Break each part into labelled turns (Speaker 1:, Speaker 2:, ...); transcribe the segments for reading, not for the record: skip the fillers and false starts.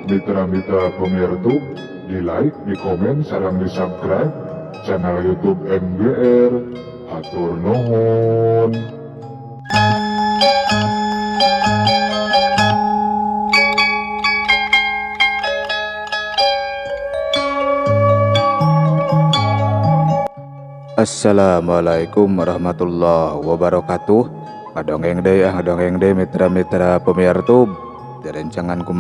Speaker 1: buat mitra-mitra pemirsa di like, di komen, sarang di subscribe channel YouTube MGR. Hatur nuhun.
Speaker 2: Assalamualaikum warahmatullahi wabarakatuh. Ngadongeng deui mitra-mitra pemirsa. Direncangan ku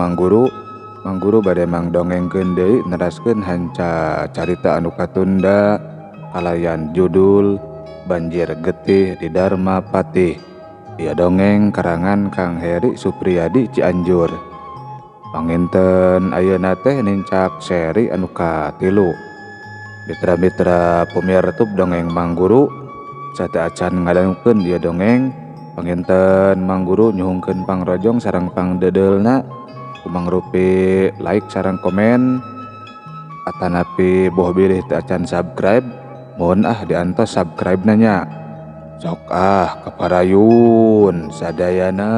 Speaker 2: Mang Guru bade mangdongengkeun deui neraskeun hanca carita anu katunda kalayan judul Banjir Getih di Dharma Patih. Ieu dongeng karangan Kang Heri Supriyadi Cianjur. Panginten ayeuna teh nincak seri anu katilu. Mitra-mitra pemirsa dongeng Mang Guru sate acan ngadangukeun ieu dongeng. Panginten Mang Guru nyuhungkeun pangrojong sareng pangdedelna kumang rupi like sareng komen atanapi boh bilih teu acan subscribe mohon diantos subscribe nanya sok kaparayun sadayana.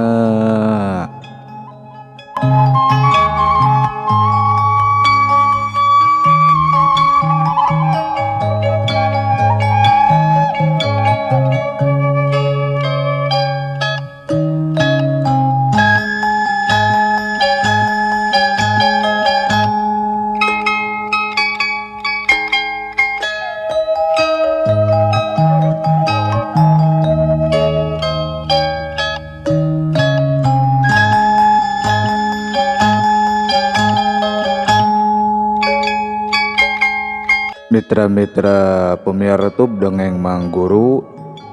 Speaker 2: Mitra-mitra pemirsa dongeng Mang Guru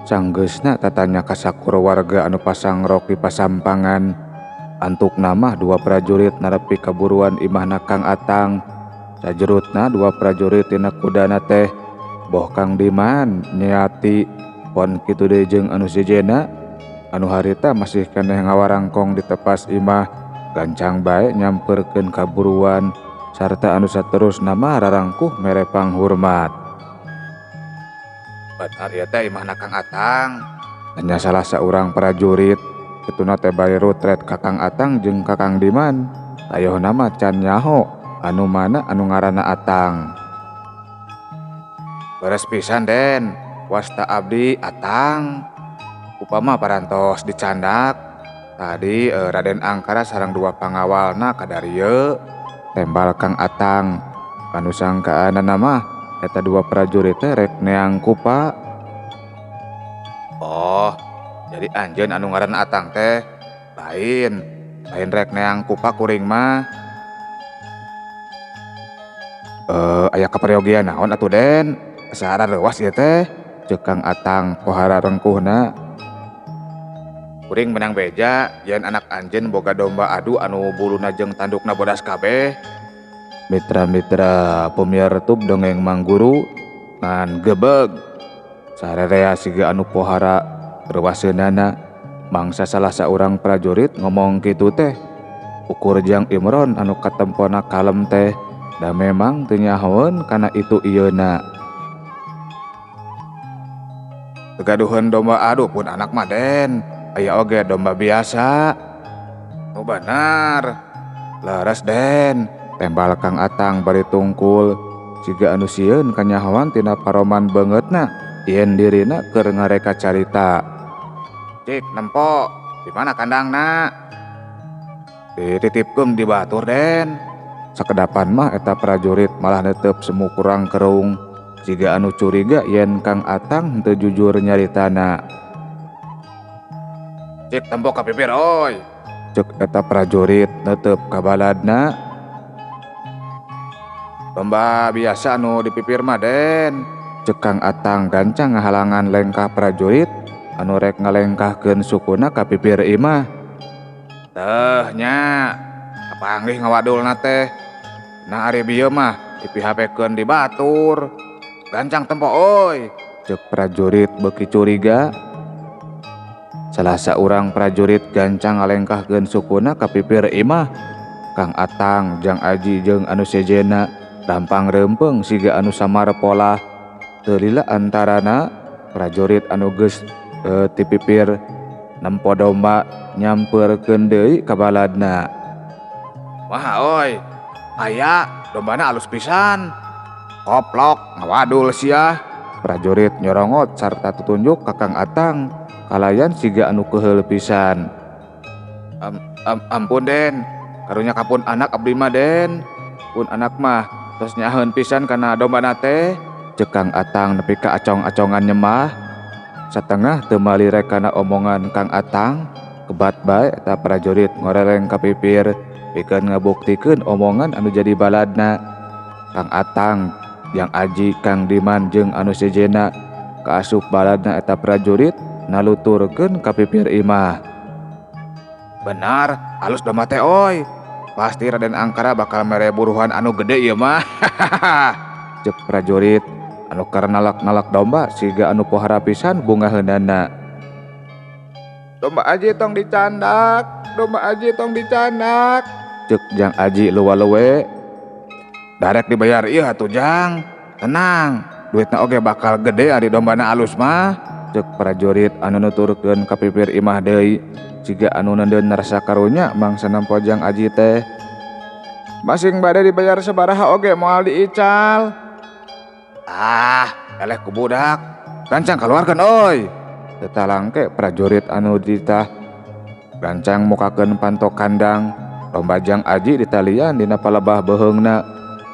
Speaker 2: sanggeusna tatanya kasakur warga anu pasangrok di pasampangan antuk nama dua prajurit narepi kaburuan imahna Kang Atang. Sajerutna dua prajurit tina kudana teh boh Kang Diman nyeati pon kitu deui jeung anu sijena anu harita masih keneh ngawarangkong di tepas imah gancang bae nyamperkeun kaburuan sarta anu saterusna mah rarangkuh mere panghormat. Benar ieu teh imahna Kang Atang, tanya salah saurang prajurit. Kituna teh bari rutret ka Kang Atang jeung ka Kang Diman. Ayeuna mah can nyaho anu mana anu ngaranna Atang. Beres pisan Den, wasta abdi Atang. Upama parantos dicandak. Tadi Raden Angkara sareng dua pangawalna kadarieu tembal Kang Atang. Anu sangkaanana mah eta dua prajurit teh rek neang kupa. Oh, jadi anjeun anu ngaranna Atang teh lain rek neang kupa kuring mah. Aya kapariogian naon atuh Den? Saara leuwas ieu teh ceuk Kang Atang pohara rengkuhna. Kuring menang beja yen anak anjeun boga domba adu anu buluna jeung tandukna bodas kabeh. Mitra-mitra pemirsa dongeng Mang Guru ngan gebeg sarerea siga anu pohara reuwaseunana mangsa salah saurang prajurit ngomong kitu teh ukur Jang Imron anu katempona kalem teh da memang teu nyahoeun kana itu ieuna. Tegaduheun domba adu pun anak mah Den, aya oge domba biasa. Nu bener leres Den, tembal Kang Atang bari tungkul siga anu sieun kanyahoan tina paroman beungeutna yen dirina keur ngareka carita. Cik nempo di mana kandangna? Dititipkeun di batur Den. Sakedapan mah eta prajurit malah netep semu kurang kerung siga anu curiga yen Kang Atang teu jujur nyaritana. Cik tempo ka pipir oi, ceuk eta prajurit netep ka baladna. Domba biasa anu dipipir mah Den, ceuk Kang Atang gancang ngahalangan lengkah prajurit anu rek ngalengkahkeun sukuna ka pipir imah. Teuh nya, kapanggih ngawadulna teh. Nah ari bieu mah dipihapekeun di batur. Gancang tempo oi, ceuk prajurit beuki curiga. Salah saurang prajurit gancang ngalengkahkeun sukuna ka pipir imah. Kang Atang, Jang Aji jeung anu sejena dampang rempeng siga anu samar pola. Teu lila antarana prajurit anu geus ti pipir nempo domba nyamperkeun deui ka baladna. Wah oi, aya dombana alus pisan. Koplok ngawadul sia. Prajurit nyorongot sarta tutunjuk ka Kang Atang kalayan siga anu keheul pisan. Ampun Den, karunya kapun anak abdi mah Den. Pun anak mah tos nyaheun pisan kana dombana teh. Ceuk Kang Atang nepi ka acong-acongan nyemah. Satengah teu malirek kana omongan Kang Atang, kebat bae eta prajurit ngoreleng ka pipir pikeun ngabuktikeun omongan anu jadi baladna. Kang Atang, Jang Aji, Kang Diman jeung anu sejena kaasup baladna eta prajurit naluturkeun ka pipir imah. Benar, alus domba teh oi. Pasti Raden Angkara bakal mere buruhan anu gede ieu mah. Ceuk prajurit anu karena nalak-nalak domba siga anu pohara pisan bungaheunana. Domba Aji tong dicandak, domba Aji tong dicandak. Ceuk Jang Aji luwa-luwe. Darek dibayar ieu atuh Jang. Tenang, duitna oge bakal gede ari dombana alus mah. Ceuk prajurit anu nuturkeun ka pipir imah deui. Siga anu neudeun rasa karunya mangsa nampo Jang Aji teh. Masing bade dibayar sabaraha oge moal diical. Eleh ku budak. Gancang kaluarkeun oi. Tetalangke prajurit anu ditah gancang mukakeun pantok kandang. Domba Jang Aji ditalian dina palebah beheungna.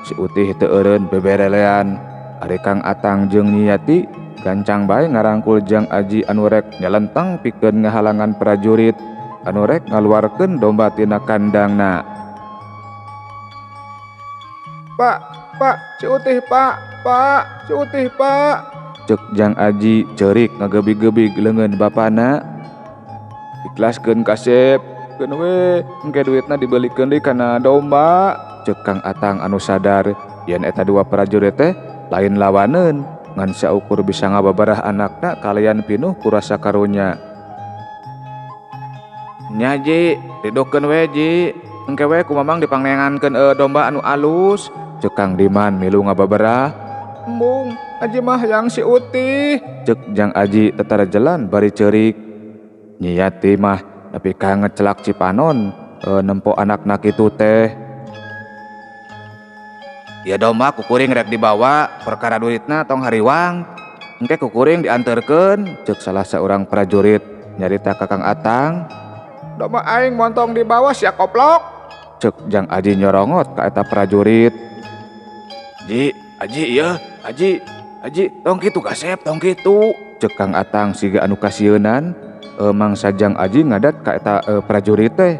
Speaker 2: Si Utih teu eureun beberelean. Ari Kang Atang jeung Nyi Yati gancang bae ngarangkul Jang Aji anu rek nyalentang pikeun ngahalangan prajurit anu rek ngaluarkeun domba tina kandangna. Pak, si Utih Pak, si Utih Pak. Ceuk Jang Aji ceurik ngagebig-gebig leungeun bapana. Ikhlaskeun kasep, keun we engke duitna dibelikeun deui kana domba. Ceuk Kang Atang anu sadar yen eta dua prajurit teh lain lawaneun ngan saukur bisa ngababarah anakna kalayan pinuh ku rasa karunya. Nya Ji, ridokeun we Ji, engke we ku mamang dipangneangankeun domba anu alus. Ceuk Kang Diman milu ngababarah. Embung, Aji mah yang si Utih. Ceuk Jang Aji tetarajelan bari ceurik. Nyi Yati mah nepi ka ngecelak Cipanon nempo anakna kitu teh. Ya domba kukuring rek dibawa, perkara duitna tong hariwang. Engke kukuring dianterkeun, ceuk salah seorang prajurit nyarita ka Kang Atang. Domba aing montong dibawa sia koplok. Ceuk Jang Aji nyorongot ka eta prajurit. Aji ieu, Aji, tong kitu kasep, tong kitu. Ceuk Kang Atang siga anu kasieunan, mangsa Jang Aji ngadat ka eta prajurit teh.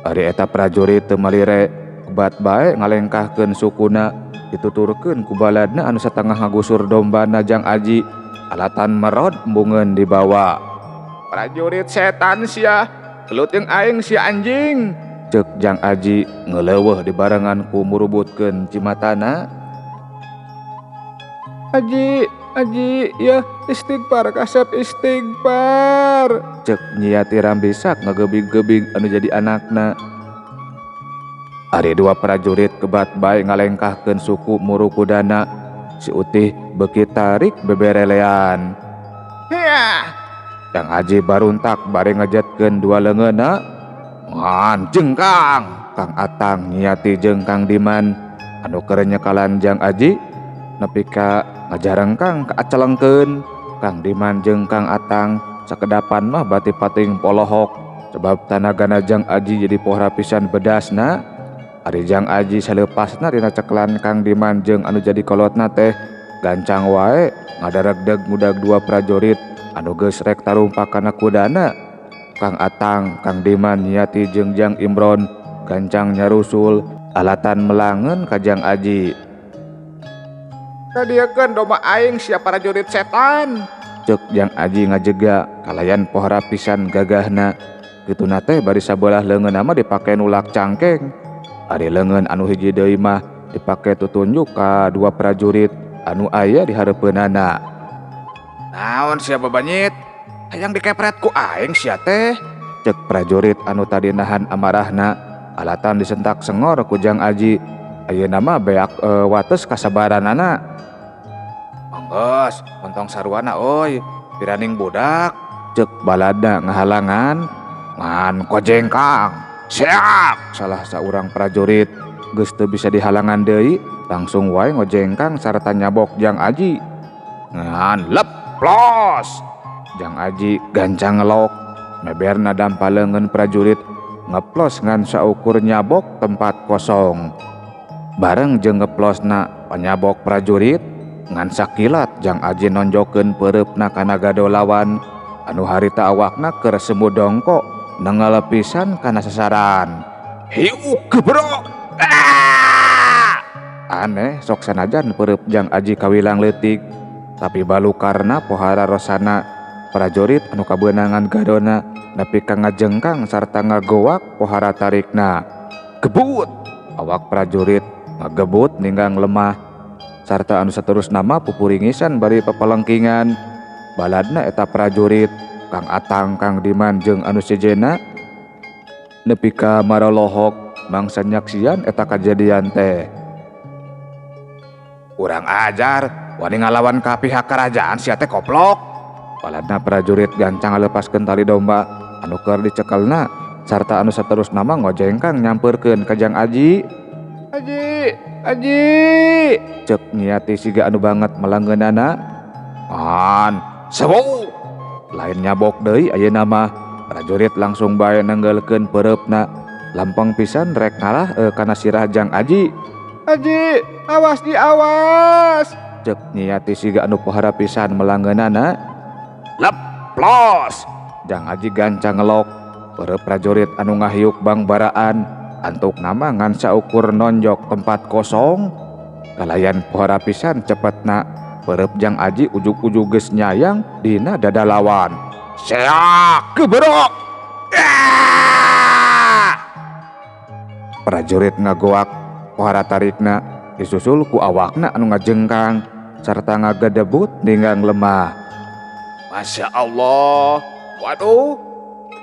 Speaker 2: Ari eta prajurit teu malire kebat bae ngalengkahkeun sukuna dituturkeun ku baladna anu satengah ngagusur dombana Jang Aji. Alatan merod embungeun dibawa. Prajurit setan sia, gelut jeung aing sia anjing. Ceuk Jang Aji ngeuleuweuh dibarengan ku murubutkeun cimatana. Aji, ya istighfar kasep istighfar. Ceuk Nyi Yati rambisak ngagebig-gebig anu jadi anakna. Ari dua prajurit kebat bae ngalengkahkeun suku muru kudana. Si Utih beuki tarik beberelean. Hiya! Jang Aji baruntak bari ngajatkeun dua leungeunna. Ngan jengkang. Kang Atang, Nyi Yati jeung Kang Diman anu keur nyekalan Jang Aji nepi ka ngajarengkang kaacelengkeun. Kang Diman jeung Kang Atang sakedapan mah bati pating polohok sebab tanagana Jang Aji jadi pohara pisan bedasna. Ari Jang Aji saleupasna dina cekelan Kang Diman jeung anu jadi kolotna teh gancang wae ngadaregdeg mudag dua prajurit anu geus rek tarumpak kana kudana. Kang Atang, Kang Diman, Nyi Yati jeung Jang Imron gancang nyarusul alatan melangeun ka Jang Aji. Kadiekeun domba aing sia prajurit setan. Ceuk Jang Aji ngajega kalayan pohara pisan gagahna. Kituna teh bari sabelah leungeunna mah dipake nulak cangkeng. Ari leungeun anu hiji deui mah dipake tutunjuk ka dua prajurit anu aya di hareupeunana. Naon sia babanyit? Hayang dikepret ku aing sia teh. Ceuk prajurit anu tadi nahan amarahna alatan disentak sengor ku Jang Aji. Ayeuna mah beak wates kasabaranana. Monggos, montong sarwana oi, piraning budak. Ceuk baladna ngahalangan. Ngan kojengkang. Siap! Salah seorang prajurit geus teu bisa dihalangan deui, langsung wae ngojengkang sarta nyabok Jang Aji. Ngan leplos. Jang Aji gancang ngelok, meberna dampaleungeun prajurit ngeplos ngan saukur nyabok tempat kosong. Bareng jeung ngeplosna panyabok prajurit, ngan sakilat Jang Aji nonjokeun peureupna kana gado lawan anu harita awakna keur semu dongko nengal pisan kana sasaran. Hiu gebrok. Aneh sok sanajan peureub Jang Aji kawilang leutik, tapi balu karena pohara rosana prajurit anu kabeunangan gadona nepi ka ngajengkang sarta ngagowak pohara tarikna. Gebut! Awak prajurit ngagebut ninggang lemah sarta anu saterusna mah pupuringisan bari papalengkingan. Baladna eta prajurit Kang Atang, Kang Diman jeung anu sejena nepi ka marolohok mangsa nyaksian eta kajadian teh. Urang ajar wani ngalawan ka pihak kerajaan sia teh koplok. Baladna prajurit gancang ngalepaskeun tali domba anu keur dicekelna sarta anu saterusna mah ngojengkang nyampeurkeun ka Jang Aji. Aji, cek niati siga anu banget melanggeunana. An, sewu. Lain nyabok deui ayeuna mah prajurit langsung bae nenggelkeun peureupna. Lampang pisan rek ngalah kana sirah Jang Aji. Aji, awas di awas. Cek niati siga anu pohara pisan melanggeunana. Leplos. Jang Aji gancang ngelok peureub prajurit anu ngahiuk bangbaraan antuk nama ngan saukur nonjok tempat kosong. Kalayan pohara pisan cepetna peureub Jang Aji ujug-ujug geus nyayang dina dada lawan. Seak gebrok. Prajurit ngagoak pohara tarikna disusul ku awakna anu ngajengkang sarta ngagedebut ninggang lemah. Masya Allah. Waduh,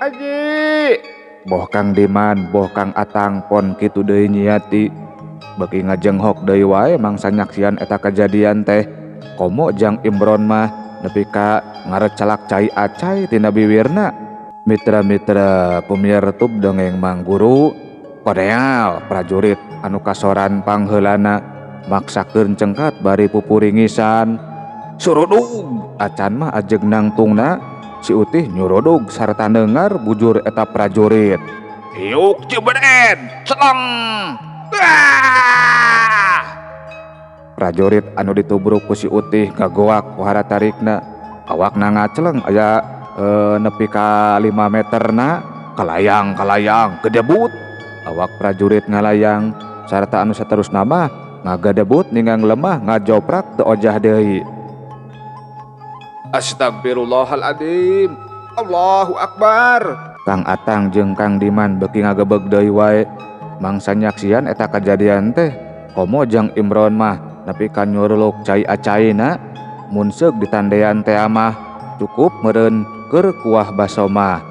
Speaker 2: Aji. Boh Kang Diman, boh Kang Atang pon kitu deui nyiati. Beuki ngajenghok deui wae mangsa nyaksian eta kajadian teh. Komo Jang Imron mah nepi ka ngarecalak cai acai tina bibirna. Mitra-mitra pemirsa YouTube dongeng Mang Guru, kodeal prajurit anu kasoran pangheulana maksakeun cengkat bari pupuringisan. Surudug acan mah ajeg nangtungna si Utih nyurodog sarta dengar bujur eta prajurit. Hiuk cibeden, selang. Prajurit anu ditubruk ku si Utih ngagoak pohara tarikna. Awakna ngaceleng aya nepi ka 5 meterna. Kalayang gedebut. Awak prajurit ngalayang sarta anu saterusna mah ngagadebut ninggang lemah ngajoprak teu ojah deui. Astagfirullahaladzim. Allahu Akbar. Kang Atang jeung Kang Diman beuki ngagebeg deui wae mangsa nyaksian eta kajadian teh. Komo Jang Imron mah nepi ka nyuruluk cai acaina. Mun seug ditandean teh mah cukup meureun keur kuah baso mah.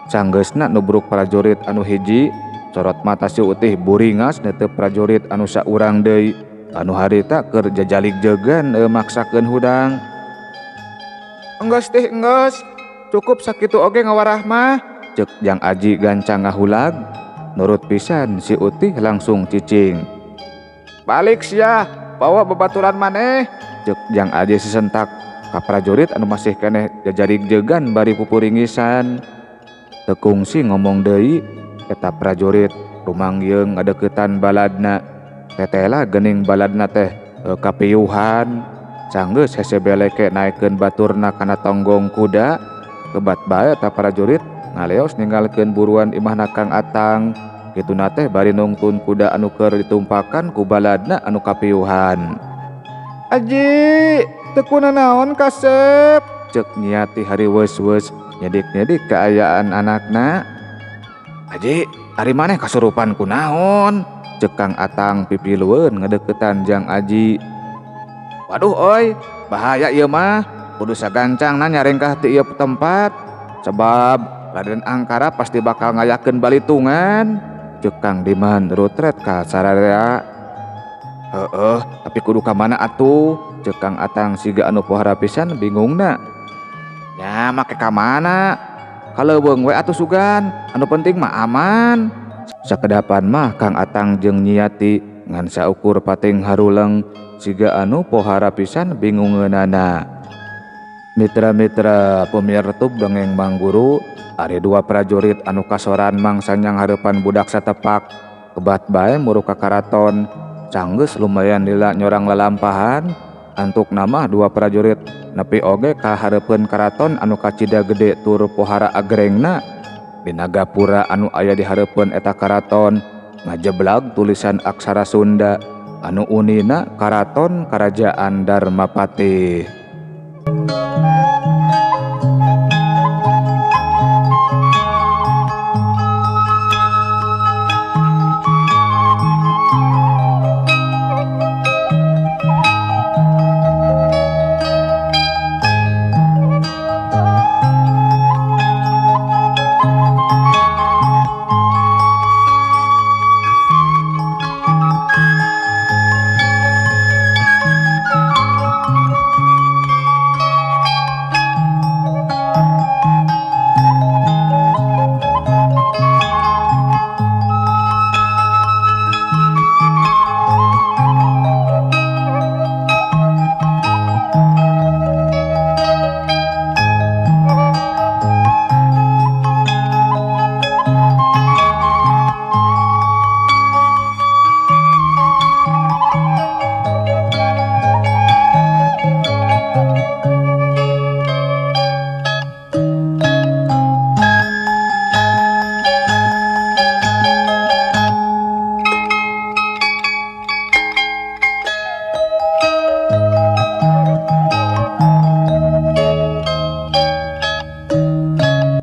Speaker 2: Sanggeusna nubruk prajurit anu hiji, sorot mata si Utih buringas netep prajurit anu saurang deui anu harita keur jajalik jegan maksakeun hudang. Enggeus teh enggeus, cukup sakitu oge ngawarah mah, cek Jang Aji gancang ngahulag. Nurut pisan si Utih langsung cicing. Balik sia, bawa babaturan maneh, cek Jang Aji sesentak ka prajurit anu masih keneh jajarig jegan bari pupuringisan. Teu kungsi ngomong deui eta prajurit rumangyeung ngadeuketan baladna. Tetela geuning baladna teh kapiuhan. Canggeus hese beleke naikeun baturna kana tonggong kuda. Kebat bae eta prajurit ngaleos ninggalkeun buruan imahna Kang Atang. Kituna teh bari nungtun kuda anu keur ditumpakan ku baladna anu kapiuhan. Aji, teu kunaon kasep, cek nyiati hari weus-weus nyedik-nyedik kaayaan anakna. Aji, ari maneh kasurupan kunaon? Cek Kang Atang pipilueun ngadeuketan Jang Aji. Waduh oi, bahaya ieu mah. Kudu sagancangna nyarengkah ti ieu tempat. Sebab Raden Angkara pasti bakal ngayakeun balitungan. Cek Kang Diman rutret ka sararea. Heueuh, tapi kudu ka mana atuh? Cek Kang Atang siga anu pohara pisan bingungna. Ya make ka mana? Kaleuweung we atuh sugan, anu penting mah aman. Sakedapan mah Kang Atang jeung Nyi Yati ngan saukur pating haruleng siga anu pohara pisan bingungeunana. Mitra-mitra pemirtub dongeng Mang Guru, ari dua prajurit anu kasoran mangsa nyanghareupan budak satepak kebat bae muru ka karaton. Canggeus lumayan lila nyorang lalampahan antuk nama dua prajurit nepi oge ka hareupeun karaton anu kacida gede tur pohara agrengna. Dina gapura anu aya di hareupeun eta karaton ngajeblag tulisan aksara Sunda anu unina Karaton Karajaan Darmapati.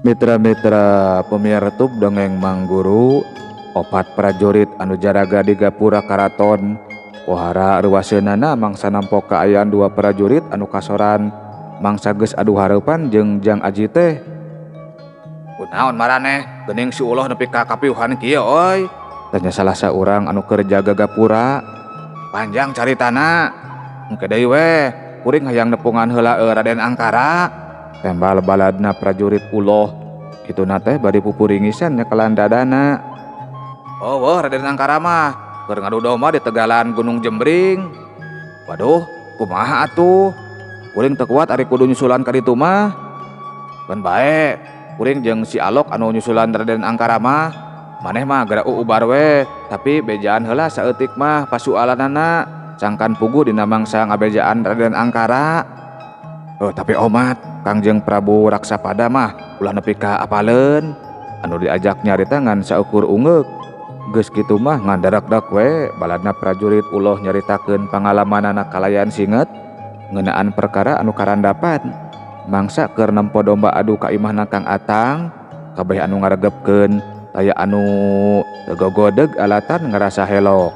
Speaker 2: Mitra-mitra pemirtub dongeng Mang Guru, opat prajurit anu jaraga di gapura karaton pohara ruwaseunana mangsa nampo kaayaan dua prajurit anu kasoran mangsa geus adu hareupan jeung Jang Aji teh. Kunaon maraneh geuning si uloh nepi ka kapiuhan kieu euy? Tanya salah saurang anu keur jaga gapura. Panjang caritana, engke deui we kuring hayang nepungan heula Raden Angkara. Tembal baladna prajurit uloh kituna teh bari pupuringisan nyekelan dadana. Oh Raden Angkara mah keur ngadu domba di tegalan Gunung Jembring. Waduh kumaha atuh, kuring teu kuat ari kudu nyusulan ka ditu mah. Keun bae kuring jeung si Alok anu nyusulan Raden Angkara mah, maneh mah gara ubar we tapi bejaan heula saeutik mah pasualanana cangkan pugu dina mangsa ngabejaan Raden Angkara. Oh tapi omat Kangjeng Prabu Raksapada mah ulah nepi ka apaleun anu diajak nyarita ngan saukur ungeuk. Geus kitu mah ngandarak-dak we baladna prajurit uloh nyaritakeun pangalamanana kalayan singet ngeunaan perkara anu karandapan. Mangsa keur nempo domba adu ka imahna Kang Atang, kabeh anu ngaregepkeun taya anu teu gogodeg alatan ngarasa helok.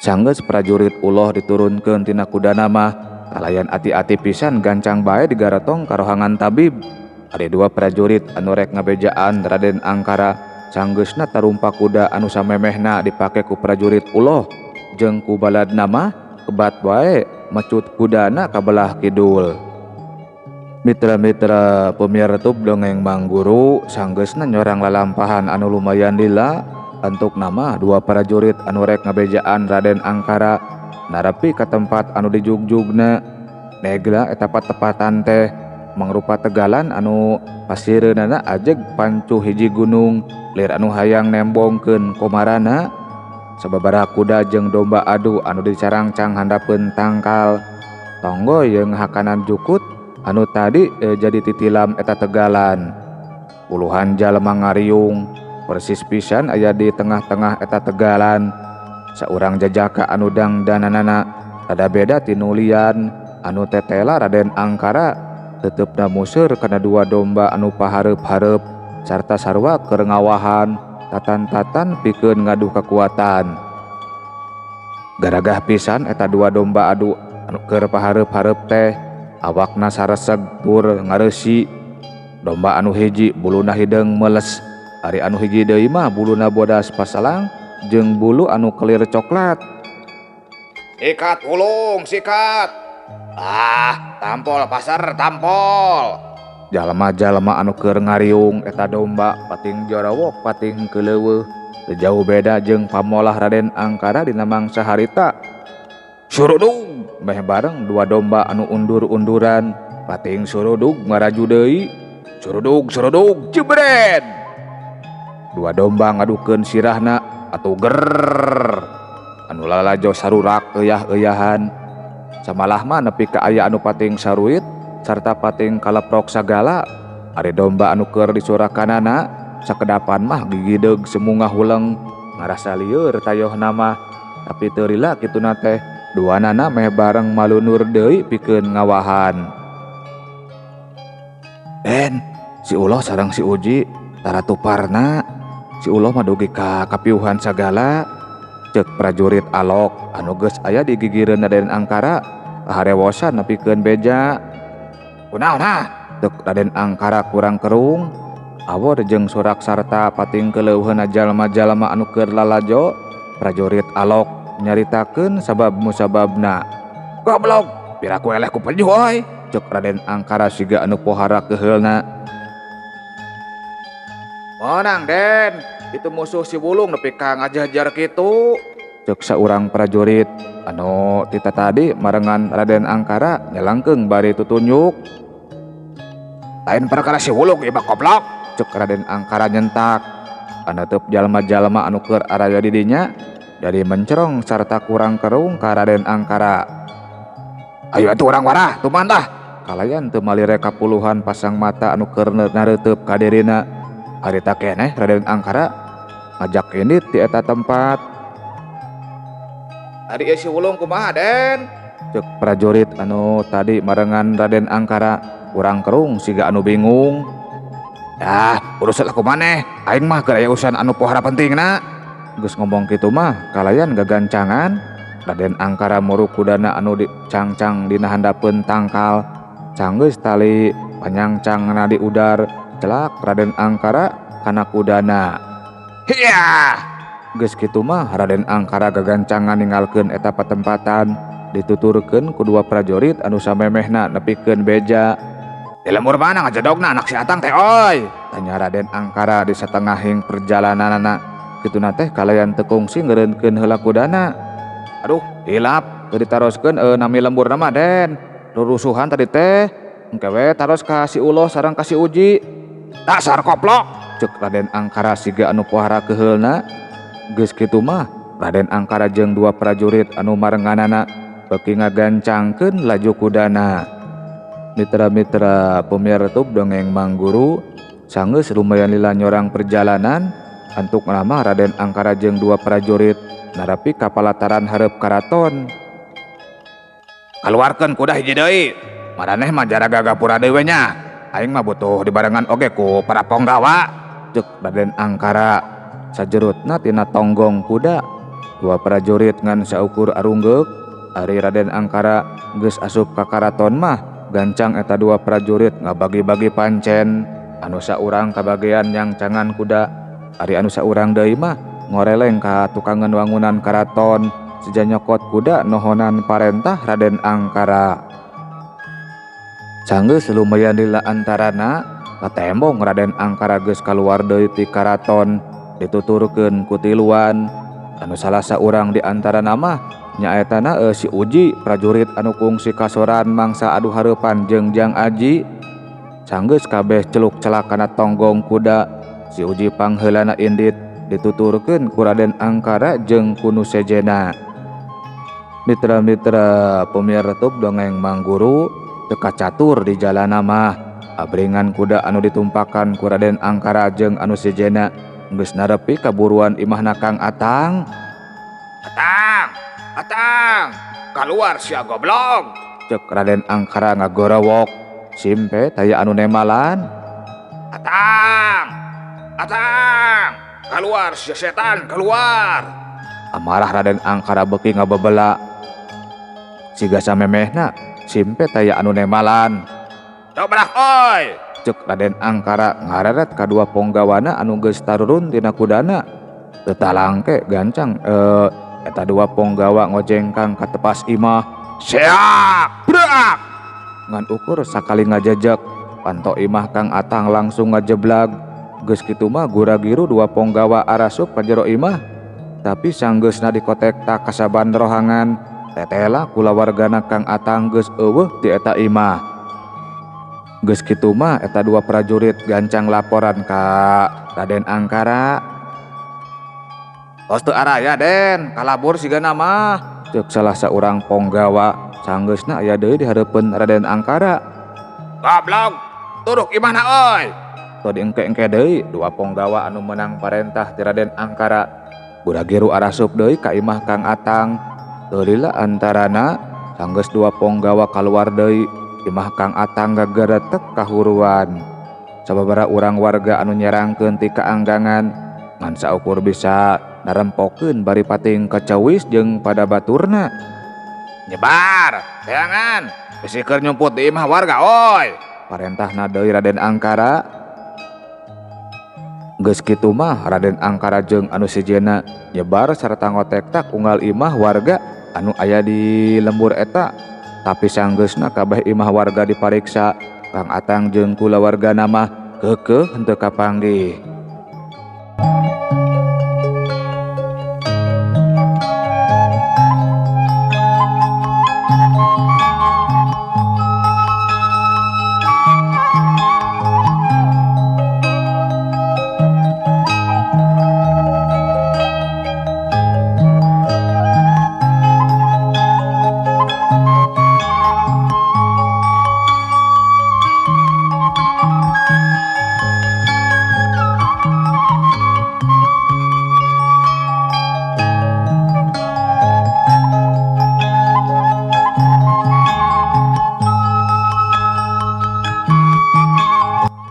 Speaker 2: Sanggeus prajurit uloh diturunkeun tina kudana mah kalayan ati-ati pisan gancang bae digaratong karohangan tabib. Ada dua prajurit anu rek ngabejaan Raden Angkara sanggeusna tarumpa kuda anu samemehna dipake ku prajurit uloh jeung ku baladna mah kebat bae mecut kudana ka belah kidul. Mitra-mitra pemirtub dongeng Mang Guru, sanggeusna nyorang lalampahan anu lumayan lila antuk nama dua prajurit anu rek ngabejaan Raden Angkara narapi ka tempat anu dijugjugna. Negla eta patepatan teh mangrupa tegalan anu pasireunana ajeg pancu hiji gunung lir anu hayang nembongkeun komarana. Sababaraha kuda jeung domba adu anu dicarangcang handapeun tangkal tonggo jeung hakanan jukut anu tadi jadi titilam eta tegalan. Puluhan jalma ngariung persis pisan aya di tengah-tengah eta tegalan. Saurang jajaka anu dangdananana rada beda tinulian anu tetela Raden Angkara tetepna museur kana dua domba anu pahareup-hareup sarta sarua keur ngawahan tatan-tatan pikeun ngadu kekuatan. Garagah pisan eta dua domba adu anu keur pahareup-hareup teh awakna sareseg tur ngareusi. Domba anu hiji buluna hideung meles, ari anu hiji deui mah buluna bodas pasalang jeung bulu anu kelir coklat. Sikat ulung sikat. Tampol pasar tampol. jalma-jalma anu keur ngariung eta domba pating jorawok pating keleuweuh teu jauh beda jeung pamolah Raden Angkara dina mangsa harita. Surudug meh bareng dua domba anu undur-unduran pating surudug ngaraju deui. Surudug jebret. Dua domba ngadukeun sirahna atuh ger. Anu lalajo sarurak euyah-euyahan. Samalah mah nepi ka aya anu pating saruit sarta pating kaleprok sagala. Ari domba anu keur disurakanana sakedapan mah gigideug semungah huleng ngarasa lieur tayohna mah. Tapi teu rila kituna teh duanana meh bareng malunur deui pikeun ngawahan. Den, si Uloh sareng si Uji tara tuparna. Si Uloh mah dugi ka kapiuhan sagala. Ceuk prajurit alok anu geus aya di gigireun Raden Angkara harewosan nepikeun beja. Kunaon Tek Raden Angkara kurang kerung. Awor jeung sorak sarta pating keleuweuna jalma-jalma anu keur lalajo. Prajurit alok nyaritakeun sabab musababna. Goblok, piraku eleh ku penjuh oi. Ceuk Raden Angkara siga anu pohara keheulna. Monang Den, itu musuh si Wulung nepi ka ngajajar kitu. Ceuk saurang prajurit anu tita tadi marengan Raden Angkara nyalangkeung bari tutunjuk. Lain perkara si Wulung ieu goblok. Ceuk Raden Angkara nyentak. Aneuteub jalma-jalma anu keur araya di dinya jadi mencerong sarta kurang kerung ka Raden Angkara. Ayo atuh urang warah tumantah. Kalayan teu malire kapuluhan pasang mata anu keur nareuteub ka dirina. Harita keneh Raden Angkara ngajak indit di eta tempat. Ari si Wulung kumaha Den? Ceuk prajurit anu tadi marengan Raden Angkara kurang kerung siga anu bingung. Urusan aku maneh, aing mah keur aya urusan anu pohara pentingna. Geus ngomong kitu mah kalayan gagancangan Raden Angkara muruk kudana anu dicangcang dina handapeun tangkal. Canggeus tali panyangcangna di udar celak Raden Angkara kana kudana. Hiya! Geus kitu mah Raden Angkara gagancangan ninggalkeun eta patempatan dituturkeun ku dua prajurit anu samemehna nepikeun beja. Di lembur mana ngajodogna anak si Atang teh oi? Tanya Raden Angkara di satengahing perjalananna. Kituna teh kalayan teu kungsi ngeureunkeun heula kudana. Aduh, hilap teu ditaroskeun nami lembur mah Den. Rurusuhan tadi teh engke we taros ka si Uloh sareng ka si Uji. Dasar koplok, ceuk Raden Angkara siga anu pohara keheulna. Geus kitu mah Raden Angkara jeung dua prajurit anu marenganana beuki ngagancangkeun laju kudana. Mitra-mitra pemirtub dongeng Mang Guru, sanggeus lumayan lila nyorang perjalanan antuk lama Raden Angkara jeung dua prajurit narapi ka palataran hareup karaton. Kaluarkeun kuda hiji deui, maraneh mah jaraga gapura deui nya. Aing mah butuh dibarengan oge ku para ponggawa, ceuk Raden Angkara. Sajerutna tina tonggong kuda, dua prajurit ngan saukur arunggeuk. Ari Raden Angkara geus asup ka karaton mah gancang eta dua prajurit ngabagi-bagi pancen. Anu saurang kabagean nyangcangan kuda, ari anu saurang deui mah ngoreleng ka tukangan wangunan karaton seja nyokot kuda nohonan parentah Raden Angkara. Sanggeus lumayan lila antarana katembong Raden Angkara geus kaluar deui ti karaton dituturkeun ku tiluan. Anu salah saurang di antarana mah nyaetana si Uji prajurit anu kungsi kasoran mangsa adu hareupan jeung Jang Aji. Sanggeus kabeh celuk celak kana tonggong kuda, si Uji pangheulana indit dituturkeun ku Raden Angkara jeung ku nu sejena. Mitra-mitra pemirtub dongeng Mang Guru, teu kacatur di jalana mah abringan kuda anu ditumpakan ku Raden Angkara jeung anu sejena geus narepi kaburuan imahna Kang Atang. Atang, keluar sia goblok, ceuk Raden Angkara ngagorowok. Simpe taya anu nemalan. Atang, keluar sia setan, keluar. Amarah Raden Angkara beuki ngabebela. Siga samemehna, simpe taya anu nemalan. Dobrak oi, ceuk Raden Angkara ngareret kadua ponggawana anu geus tarurun tina kudana. Teu talangke gancang eta dua ponggawa ngojengkang ka tepas imah. Seak, brak! Ngan ukur sakali ngajajak panto imah Kang Atang langsung ngajeblag. Geus kitu mah gura-giru dua ponggawa arasup ka jero imah. Tapi sanggeusna dikotek tak kasaban rohangan, tetela kulawargana Kang Atang geus eueuh di eta imah. Geus kitu mah eta dua prajurit gancang laporan ka Raden Angkara. "Tos teu araya Den, kalabur sigana mah," ceuk salah saurang ponggawa sanggeusna aya deui di hareupeun Raden Angkara. "Goblok, turuk imahna euy!" Teu diengke-engke deui dua ponggawa anu menang parentah ti Raden Angkara. Gura-giru arasup deui ka imah Kang Atang. Teu lila antarana sanggeus dua ponggawa kaluar deui, imah Kang Atang gageretek kahuruan. Sababaraha urang warga anu nyerangkeun ti kaanggangan ngan saukur bisa narempokeun bari pating kacawis jeung pada baturna. "Nyebar, teangan, bisi keur nyumput di imah warga oi," parentahna deui Raden Angkara. Geus kitu mah Raden Angkara jeung anu sijena nyebar sarta ngotek-tak unggal imah warga anu aya di lembur eta. Tapi sanggeusna kabeh imah warga dipariksa, Kang Atang jeung kulawargana mah keukeuh henteu kapanggih.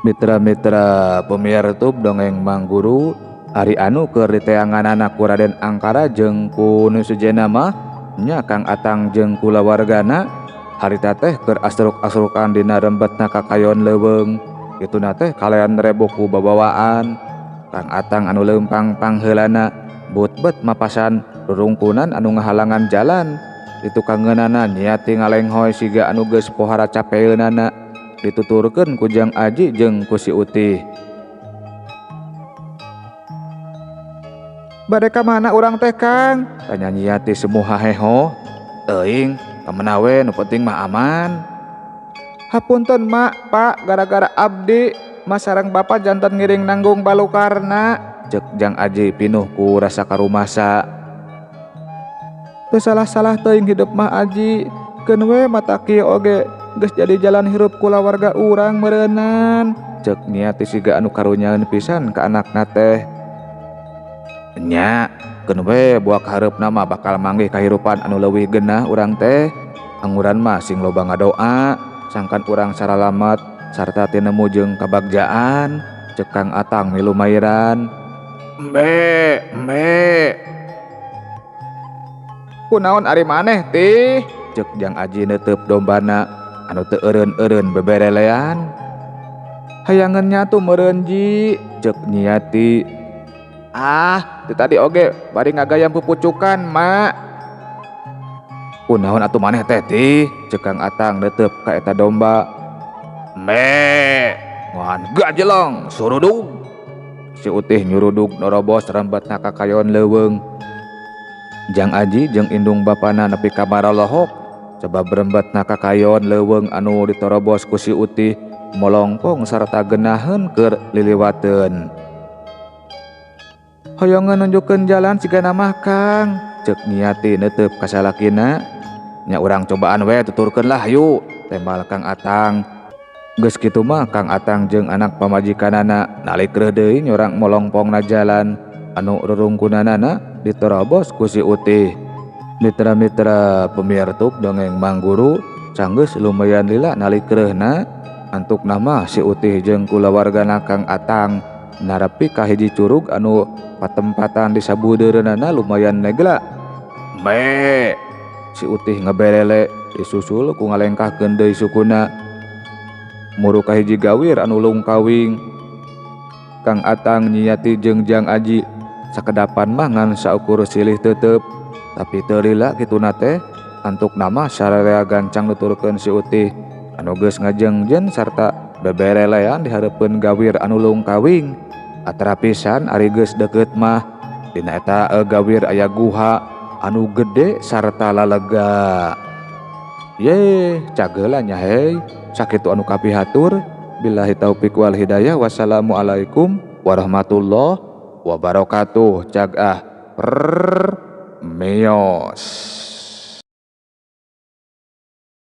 Speaker 2: Mitra-mitra pemiar YouTube dongeng Mang Guru, hari anu keur diteanganana ku Raden Angkara jeung ku nu sujena mah nya Kang Atang jeung kulawargana harita teh keur asruk-asrukan dina rembetna kakayon leuweung. Kituna teh kalean rebo ku babawaan. Kang Atang anu leumpang pangheulana but-bet mapasan rurungkunan anu ngahalangan jalan. Ditukangeunana nyiati ngalenghoy siga anu geus pohara capeunana. Dituturkeun ku Jang Aji jeung ku si Utih. "Bade ka mana urang teh Kang?" tanya nyiati semuha heho. "Teuing, kamenawe nu penting mah aman." "Hapunten Mak, Pak, gara-gara abdi mas sareng Bapak janten ngiring nanggung balukarna," ceuk Jang Aji pinuh ku rasa karumasa. "Teu salah-salah teuing hidup mah Aji, keun we mata kieu oge geus jadi jalan hirup kulawarga urang meureunan," ceuk nyiati siga anu karunyaeun pisan ka anakna teh. "Nya, keun we buak hareupna mah bakal manggih kahirupan anu leuwih geunah urang teh. Anguran mah sing loba ngadoa, sangkan urang saralamet sarta tinemu jeung kabagjaan," ceuk Kang Atang milu mairan. "Embe. Kunaon ari maneh tih?" ceuk Jang Aji neuteub dombana anu teu eureun-eureun beberelean. "Hayangeun nyatu meureun Ji," ceuk nyiati. Teu tadi oge bari ngagayam pupucukan Mak." "Kunaon atuh maneh teh tih?" ceuk Kang Atang neuteub ka eta domba. "Embe, moal gajelong surudug." Si Utih nyurudug norobos rembetna kakayon leuweung. Jang Aji jeung indung bapana nepi ka marolohok sebab rembetna kakayon leuweung anu ditorobos ku si Utih molongpong sarta geunaheun keur liliwateun. "Hoyongan nunjukkeun jalan sigana mah Kang," ceuk nyiati neuteub ka salakina. "Nya urang cobaan we tuturkeun lah hayu," tembal Kang Atang. Geus kitu mah Kang Atang jeung anak pamajikanana nalikreuh deui nyorang molongpongna jalan anu rurungkunanana ditorobos ku si Utih. Mitra-mitra pemiar YouTube dongeng Mang Guru, sanggeus lumayan lila nalikreuhna antukna mah si Utih jeung kulawargana Kang Atang narepi ka hiji curug anu patempatan di sabudeureunana lumayan negla. "Embe," si Utih ngeberele disusul ku ngalengkahkeun deui sukuna. Muru ka hiji gawir anu lungkawing. Kang Atang nyiati jeung Jang Aji sakedapan mah ngan saukur silih teuteub. Tapi teu lila kituna teh antuk nama sararea gancang nuturkeun si Utih anu geus ngajengjén sarta beberelean dihareupeun gawir anu lungkawing. Atra pisan ari geus deukeut mah dina eta gawir aya guha anu gede sarta lalega. Ye, cageula nya hei. Sakitu anu kapihatur. Billahi taufik wal hidayah. Wassalamualaikum warahmatullahi wabarakatuh. Cagah. Meos.